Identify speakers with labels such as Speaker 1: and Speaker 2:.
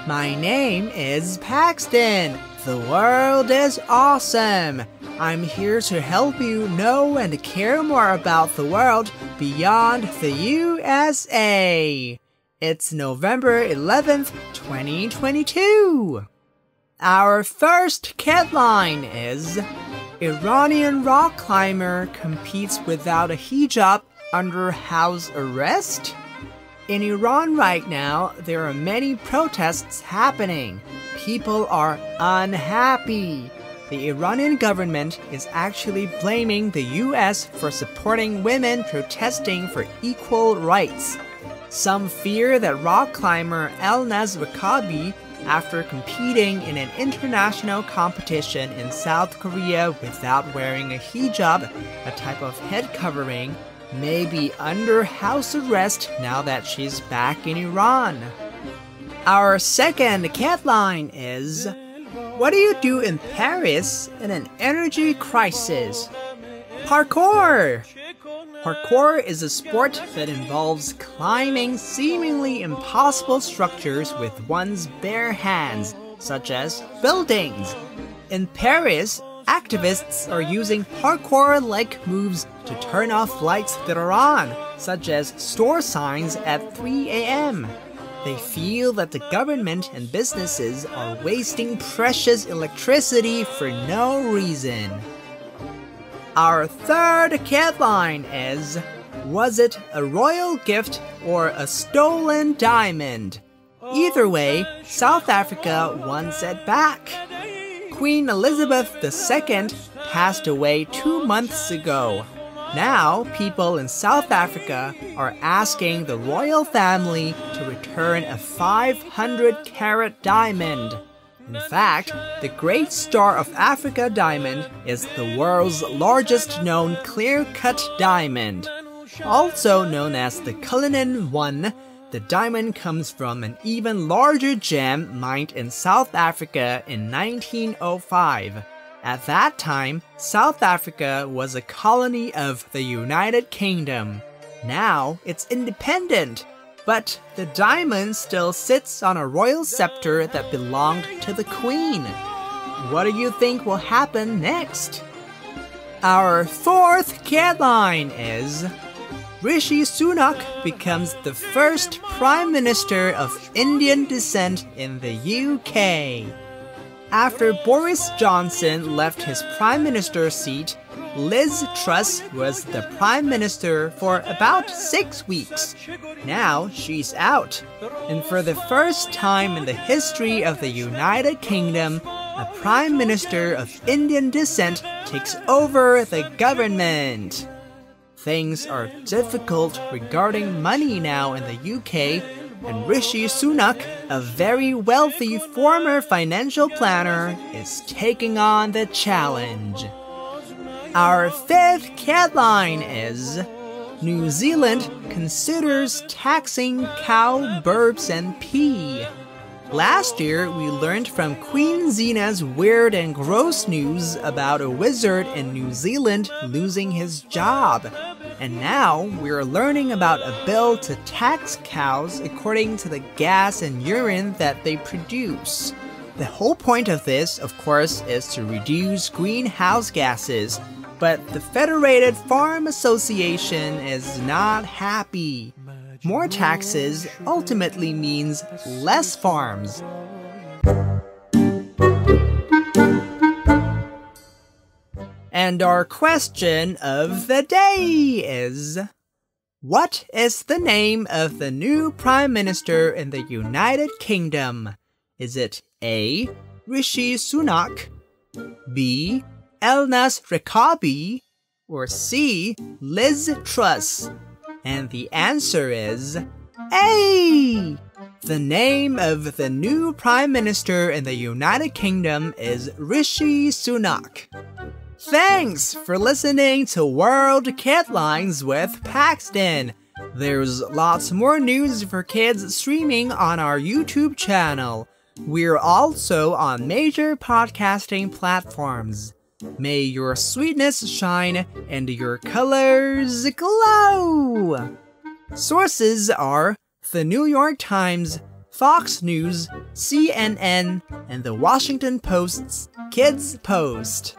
Speaker 1: My name is Paxton. The world is awesome. I'm here to help you know and care more about the world beyond the USA. It's November 11th, 2022. Our first headline is Iranian rock climber competes without a hijab under house arrest? In Iran right now, there are many protests happening. People are unhappy. The Iranian government is actually blaming the US for supporting women protesting for equal rights. Some fear that rock climber Elnaz Rekabi, after competing in an international competition in South Korea without wearing a hijab, a type of head covering, may be under house arrest now that she's back in Iran. Our second headline is, what do you do in Paris in an energy crisis? Parkour! Parkour is a sport that involves climbing seemingly impossible structures with one's bare hands, such as buildings. In Paris, activists are using parkour-like moves to turn off lights that are on, such as store signs at 3 a.m. They feel that the government and businesses are wasting precious electricity for no reason. Our third headline is, was it a royal gift or a stolen diamond? Either way, South Africa wants it back. Queen Elizabeth II passed away 2 months ago. Now, people in South Africa are asking the royal family to return a 500-carat diamond. In fact, the Great Star of Africa diamond is the world's largest known clear-cut diamond. Also known as the Cullinan 1, the diamond comes from an even larger gem mined in South Africa in 1905. At that time, South Africa was a colony of the United Kingdom. Now, it's independent, but the diamond still sits on a royal scepter that belonged to the Queen. What do you think will happen next? Our fourth headline is, Rishi Sunak becomes the first Prime Minister of Indian descent in the UK. After Boris Johnson left his Prime Minister seat, Liz Truss was the Prime Minister for about 6 weeks. Now she's out. And for the first time in the history of the United Kingdom, a Prime Minister of Indian descent takes over the government. Things are difficult regarding money now in the UK, and Rishi Sunak, a very wealthy former financial planner, is taking on the challenge. Our fifth headline is, New Zealand considers taxing cow burps and pee. Last year, we learned from Queen Xena's weird and gross news about a wizard in New Zealand losing his job. And now, we're learning about a bill to tax cows according to the gas and urine that they produce. The whole point of this, of course, is to reduce greenhouse gases, but the Federated Farm Association is not happy. More taxes ultimately means less farms. And our question of the day is, what is the name of the new Prime Minister in the United Kingdom? Is it A. Rishi Sunak, B. Elnaz Rekabi, or C. Liz Truss? And the answer is A! The name of the new Prime Minister in the United Kingdom is Rishi Sunak. Thanks for listening to World Kidlines with Paxton. There's lots more news for kids streaming on our YouTube channel. We're also on major podcasting platforms. May your sweetness shine and your colors glow! Sources are The New York Times, Fox News, CNN, and the Washington Post's Kids Post.